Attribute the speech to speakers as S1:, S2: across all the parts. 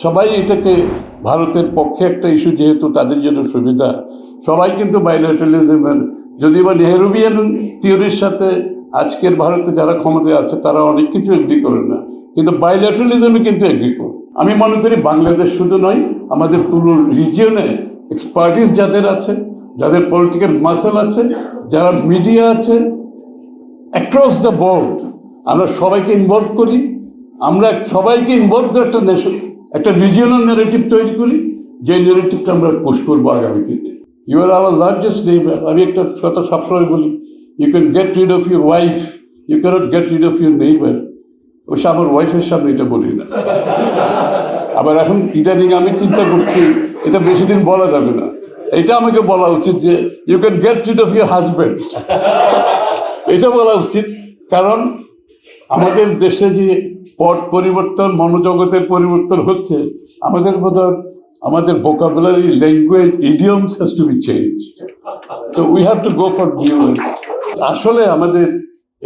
S1: সবাই এটাকে ভারতের পক্ষে একটা ইস্যু, যেহেতু তাদের জন্য সুবিধা, সবাই কিন্তু বাইল্যাটারালিজমের, যদি বা নেহরুভিয়ান থিওরির সাথে আজকের ভারতে যারা ক্ষমতায় আছে তারা অনেক কিছু এগ্রি করে না, কিন্তু বাইল্যাটারালিজমে কিন্তু এগ্রি করে। আমি মনে করি বাংলাদেশ শুধু নয়, আমাদের পুরো রিজিয়নে এক্সপার্টিস যাদের আছে, যাদের পলিটিক্যাল মাসেল আছে, যারা মিডিয়া আছে, অ্যাক্রস দ্য বোর্ড আমরা সবাইকে ইনভলভ করি। আমরা সবাইকে ইনভলভ করে একটা রিজিওনাল ন্যারেটিভ তৈরি করি, যে ন্যারেটিভটা আমরা পুশ করবো আগামী দিনে। You are our largest neighbour. আমি একটা কথা সবসময় বলি, you can get rid of your wife, you can't get rid of your neighbour. অবশ্য আমার ওয়াইফের সামনে এটা বলি না। আবার এখন ইদানিং আমি চিন্তা করছি এটা বেশি দিন বলা যাবে না, এটা আমাকে বলা উচিত যে you can get rid of your husband, এটা বলা উচিত। কারণ আমাদের দেশে যে পট পরিবর্তন, মনোজগতের পরিবর্তন হচ্ছে, আমাদের vocabulary, language, idioms has to be changed. So we have to go for new. আসলে আমাদের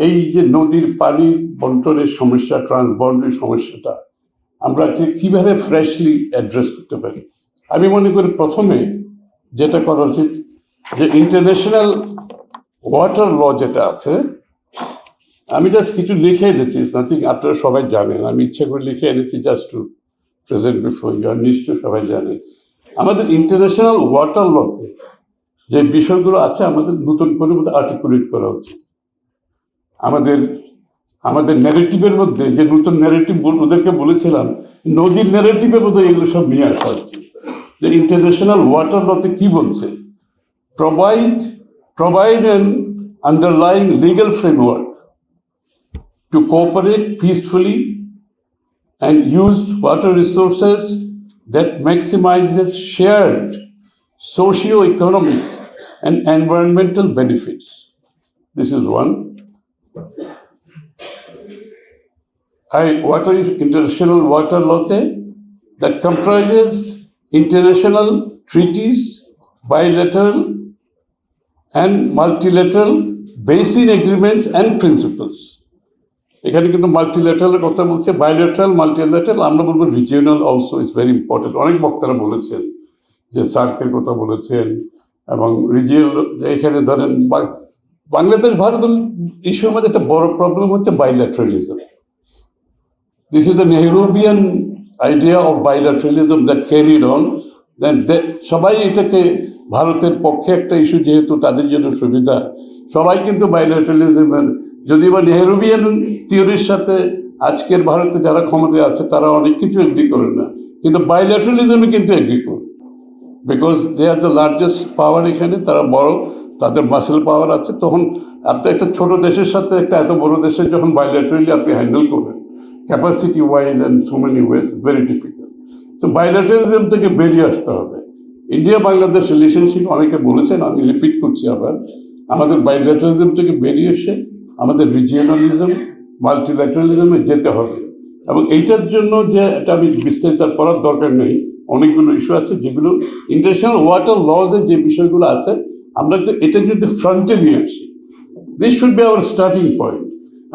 S1: এই যে নদীর পানি বন্টনের সমস্যা, ট্রান্সবাউন্ডারি সমস্যাটা আমরা কিভাবে ফ্রেশলি অ্যাড্রেস করতে পারি, আমি মনে করি প্রথমে যেটা করা উচিত যে ইন্টারন্যাশনাল ওয়াটার ল যেটা আছে, আমি জাস্ট কিছু লিখে এনেছি, নাথিং, আপনারা সবাই জানেন, আমি ইচ্ছা করে লিখে এনেছি just to present before you, আর নিশ্চয় সবাই জানেন। আমাদের ইন্টারন্যাশনাল ওয়াটার লতে যে বিষয়গুলো আছে আমাদের নতুন করে আর্টিকুলেট করা উচিত। আমাদের ন্যারেটিভের মধ্যে যে নতুন ন্যারেটিভ ওদেরকে বলেছিলাম, নদীর ন্যারেটিভের মধ্যে এগুলো সব নিয়ে আসা উচিত। যে ইন্টারন্যাশনাল ওয়াটার লতে কি বলছে, provide an underlying legal framework to cooperate peacefully and use water resources that maximizes shared socio-economic and environmental benefits. This is one. International water law that comprises international treaties, bilateral and multilateral basin agreements and principles. এখানে কিন্তু মাল্টিল্যাটারালের কথা বলছে, bilateral, multilateral, আমরা বলবো regional also is very important. অনেক বক্তারা বলেছেন যে সার্কের কথা বলেছেন, এবং রিজিওনাল এখানে ধরেন বাংলাদেশ ভারত ইস্যুর মধ্যে একটা বড় প্রবলেম হচ্ছে bilateralism. This is the Nehruvian idea of bilateralism that carried on. সবাই এটাকে ভারতের পক্ষে একটা ইস্যু, যেহেতু তাদের জন্য সুবিধা, সবাই কিন্তু বাইল্যাটারালিজমের, যদি বা নেহরুভিয়ান থিওরির সাথে আজকের ভারতে যারা ক্ষমতায় আছে তারা অনেক কিছু এগ্রি করে না, কিন্তু বাইল্যাটারালিজমে কিন্তু এগ্রি করে, because they are the largest power. এখানে তারা বড়, তাদের মাসেল পাওয়ার আছে। তখন আপনি একটা ছোট দেশের সাথে একটা এত বড় দেশের যখন বাইল্যাটারালি আপনি হ্যান্ডেল করবেন, capacity wise and so many ways, very difficult. তো বাইল্যাটারালিজম থেকে বেরিয়ে আসতে হবে। ইন্ডিয়া বাংলাদেশ রিলেশনশিপ অনেকে বলেছেন, আমি রিপিট করছি আবার, আমাদের বাইল্যাটারালিজম থেকে বেরিয়ে এসে আমাদের রিজিওনালিজম, মাল্টিল্যাটারালিজমে যেতে হবে। এবং এইটার জন্য যে এটা আমি বিস্তারিত পড়ার দরকার নেই, অনেকগুলো ইস্যু আছে যেগুলো ইন্টারন্যাশনাল ওয়াটার লজের যে বিষয়গুলো আছে, আমরা এটা যদি ফ্রন্টে নিয়ে আসি, this should be hour starting point.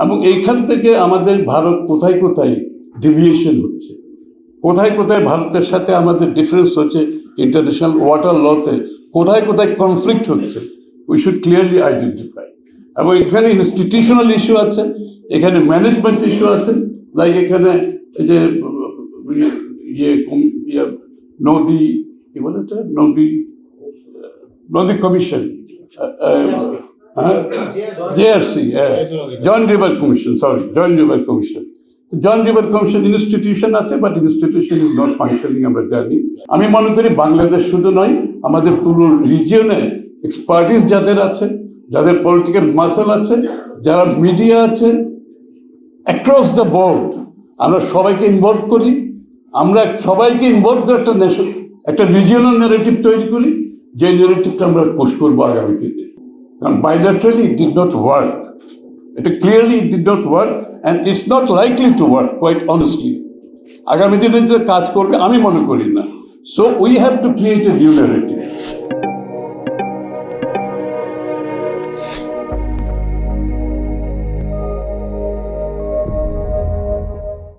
S1: এবং এইখান থেকে আমাদের ভারত কোথায় কোথায় ডিভিয়েশন হচ্ছে, কোথায় কোথায় ভারতের সাথে আমাদের ডিফারেন্স হচ্ছে ইন্টারন্যাশনাল ওয়াটার লতে, কোথায় কোথায় কনফ্লিক্ট হচ্ছে, উই শুড ক্লিয়ারলি আইডেন্টিফাই। এবং এখানে ইনস্টিটিউশনাল ইস্যু আছে, এখানে ম্যানেজমেন্ট ইস্যু আছে, লাইক এখানে এই যে নদী কি বলে এটা, নদী commission, JRC, joint river commission, joint river commission. Joint river commission institution আছে, but institution is not functioning, আমরা জানি। আমি মনে করি বাংলাদেশ শুধু নয়, আমাদের পুরো রিজিয়নে এক্সপার্টিস যাদের আছে, যাদের পলিটিক্যাল মাসেল আছে, যারা মিডিয়া আছে, অ্যাক্রস দ্য বোর্ড আমরা সবাইকে ইনভলভ করি। আমরা সবাইকে ইনভলভ করে একটা রিজিওনাল ন্যারেটিভ তৈরি করি, যে ন্যারেটিভটা আমরা পুশ করবো আগামী দিনে। কারণ bilaterally it did not work, এটা clearly it did not work, and it's not likely to work, quite honestly. আগামী দিনে যে কাজ করবে আমি মনে করি না। So we have to create a new narrative.